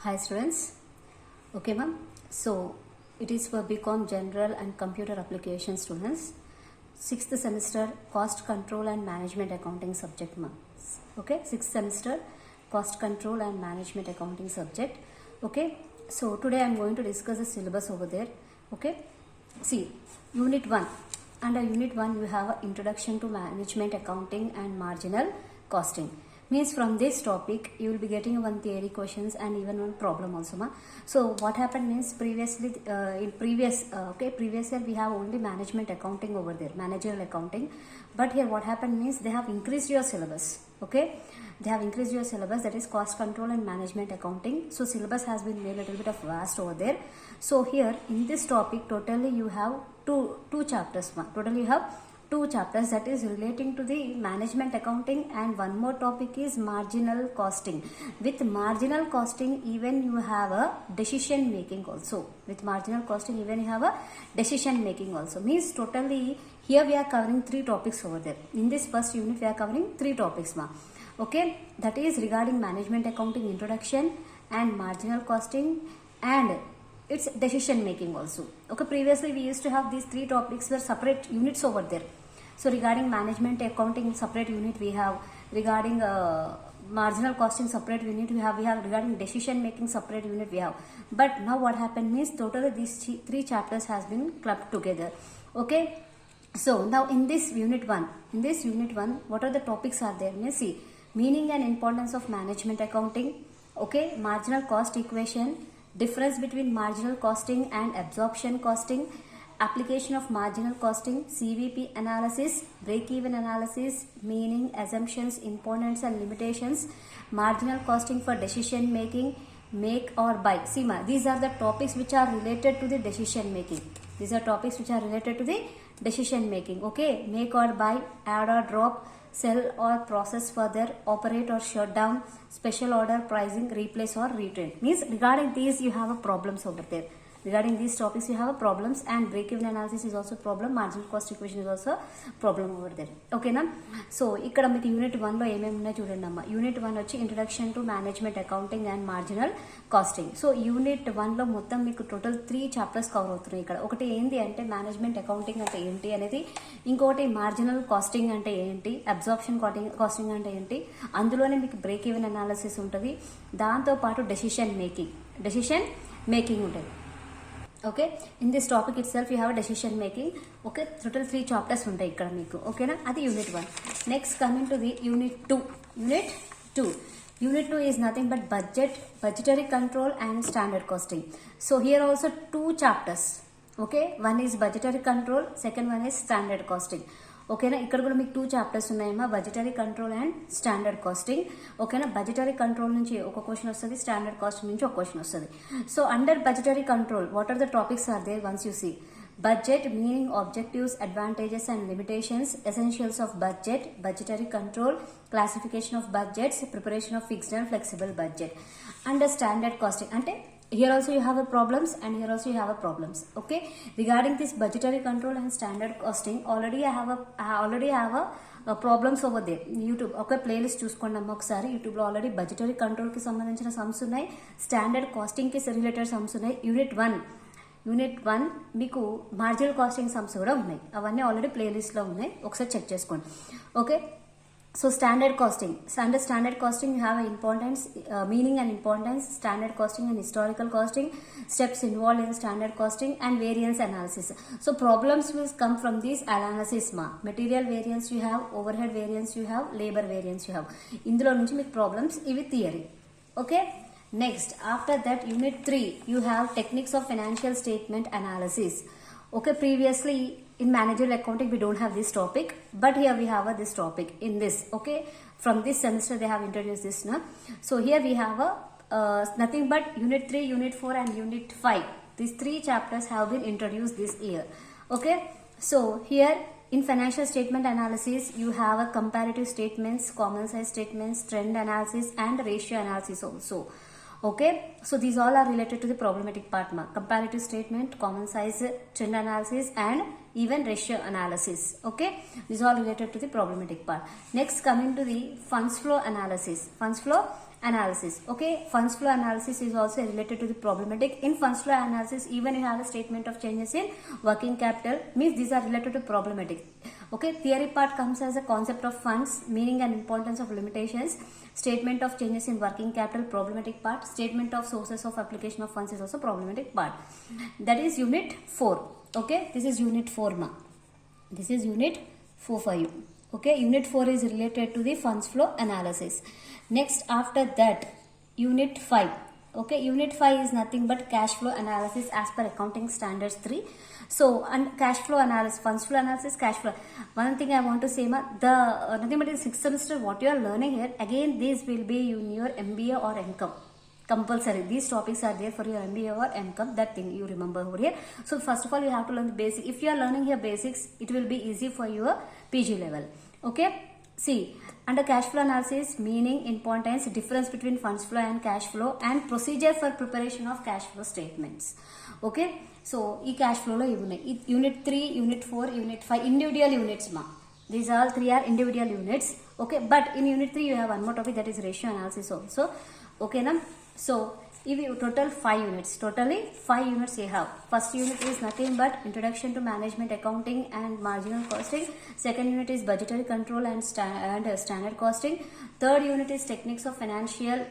Hi students. Okay ma'am. So it is for BCom General and Computer Application students. 6th semester Cost Control and Management Accounting subject ma'am. Okay. 6th semester Cost Control and Management Accounting subject. Okay. So today I am going to discuss the syllabus over there. Okay. See, Unit 1. Under Unit 1 you have Introduction to Management Accounting and Marginal Costing. Means from this topic you will be getting one theory questions and even one problem also ma. So what happened means previously in previous year we have only management accounting over there, managerial accounting, but here what happened means they have increased your syllabus. Okay, they have increased your syllabus, that is cost control and management accounting. So syllabus has been made a little bit of vast over there. So here in this topic totally you have two chapters ma. Totally you have two chapters, that is relating to the management accounting, and one more topic is marginal costing. With marginal costing even you have a decision making also. With marginal costing even you have a decision making also. Means totally here we are covering three topics over there. In this first unit we are covering three topics ma. Okay, that is regarding management accounting introduction and marginal costing and its decision making also. Okay, previously we used to have these three topics were separate units over there. So regarding management accounting separate unit we have, regarding marginal costing separate unit we have regarding decision making separate unit we have. But now what happened means totally these three chapters has been clubbed together. Okay, so now in this unit 1, what are the topics are there? Means see, meaning and importance of management accounting. Okay, marginal cost equation, difference between marginal costing and absorption costing, application of marginal costing, CVP analysis, break-even analysis, meaning, assumptions, importance and limitations, marginal costing for decision making, make or buy. See ma, these are the topics which are related to the decision making. These are topics which are related to the decision making. Okay, make or buy, add or drop, sell or process further, operate or shut down, special order, pricing, replace or retain. Means regarding these you have a problems over there. Regarding these topics you have a problems, and break-even analysis is also problem, marginal cost equation is also problem over there. Okay na. So ikkada meeku unit 1 lo em unnayo chudandi amma. Unit 1 vachi introduction to management accounting and marginal costing. So unit 1 lo mottham meeku total 3 chapters cover avutunnayi ikkada. Okati endi ante management accounting ante enti anedi, inkoti marginal costing ante enti, absorption costing ante enti, andulone meeku break-even analysis untadi, danto paatu decision making untadi. Okay, in this topic itself you have a decision making. Okay, total 3 chapters ఉంటాయి ఇక్కడ మీకు. ఓకేనా, అది unit 1. Next coming to the unit 2. Unit 2 is nothing but budgetary control and standard costing. So here also 2 chapters. Okay, one is budgetary control, second one is standard costing. ఓకేనా, ఇక్కడ కూడా మీకు 2 chapters ఉన్నాయమ్మా, budgetary control and standard casting. ఓకేనా, budgetary control నుంచి ఒక question వస్తుంది, standard casting నుంచి ఒక క్వశ్చన్ వస్తుంది. So under budgetary control what are the topics are there once you see? Budget, meaning, objectives, advantages and limitations, essentials of budget, budgetary control, classification of budgets, preparation of fixed and flexible budget. Under standard costing ante here also you have a problems and here also you have a problems. Okay, regarding this budgetary control and standard costing already I have a problems over there. YouTube ఒక playlist చూసుకోండి అమ్మ ఒకసారి. యూట్యూబ్లో already budgetary కంట్రోల్కి సంబంధించిన sums ఉన్నాయి, standard కాస్టింగ్కి related sums ఉన్నాయి. Unit 1 మీకు marginal casting sums కూడా ఉన్నాయి, అవన్నీ ఆల్రెడీ ప్లేలిస్ట్లో ఉన్నాయి, ఒకసారి చెక్ చేసుకోండి. Okay, so standard costing, standard costing you have importance, meaning and importance, standard costing and historical costing, steps involved in standard costing and variance analysis. So problems will come from these analysis ma. Material variance you have, overhead variance you have, labor variance you have. ఇందులో నుంచి మీకు problems, ఇవి theory. Okay, next after that unit 3 you have techniques of financial statement analysis. Okay, previously in managerial accounting we don't have this topic, but here we have this topic in this. Okay, from this semester they have introduced this na. So here we have nothing but unit 3, unit 4 and unit 5. These 3 chapters have been introduced this year. Okay, so here in financial statement analysis you have a comparative statements, common size statements, trend analysis and ratio analysis also. Okay, so these all are related to the problematic part ma. Comparative statement, common size, trend analysis and even ratio analysis. Okay, these all related to the problematic part. Next coming to the funds flow analysis. analysis. Okay, funds flow analysis is also related to the problematic. In funds flow analysis, even you have a statement of changes in working capital, means these are related to problematic. Okay, theory part comes as a concept of funds, meaning and importance of limitations. Statement of changes in working capital, problematic part. Statement of sources of application of funds is also problematic part. That is unit 4. Okay, this is unit 4 ma. This is unit 4 for you. Okay, unit 4 is related to the funds flow analysis. Next, after that, unit 5. Okay, unit 5 is nothing but cash flow analysis as per accounting standards 3. So, and cash flow analysis, funds flow analysis, cash flow. One thing I want to say, nothing but in 6th semester, what you are learning here, again, this will be in your MBA or MCOM. Compulsory. These topics are there for your MBA or MCOM. That thing you remember over here. So, first of all, you have to learn the basic. If you are learning here basics, it will be easy for your PG level. Okay. See, under cash flow analysis, meaning, importance, difference between funds flow and cash flow, and procedure for preparation of cash flow statements. Okay. So, e cash flow lo unit 3, unit 4, unit 5, individual units ma. These all 3 are individual units. Okay. But in unit 3, you have one more topic, that is ratio analysis also. Okay na. So, if you total 5 units, totally 5 units you have. First unit is nothing but introduction to management accounting and marginal costing. Second unit is budgetary control and standard costing. Third unit is techniques of financial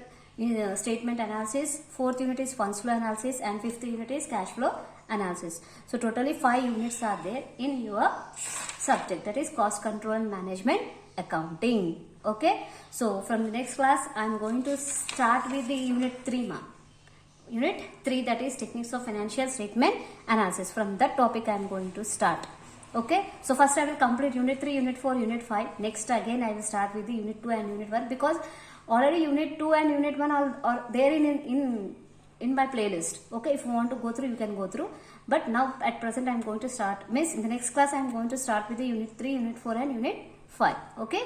statement analysis. Fourth unit is funds flow analysis, and fifth unit is cash flow analysis. So, totally 5 units are there in your subject, that is cost control and management accounting. Okay. So, from the next class, I am going to start with the unit 3 ma. Unit 3, that is techniques of financial statement analysis. From that topic I am going to start. Okay. So, first I will complete unit 3, unit 4, unit 5. Next again I will start with the unit 2 and unit 1, because already unit 2 and unit 1 are there in my playlist. Okay. If you want to go through, you can go through. But now at present I am going to start, means in the next class I am going to start with the unit 3, unit 4 and unit 5. Okay.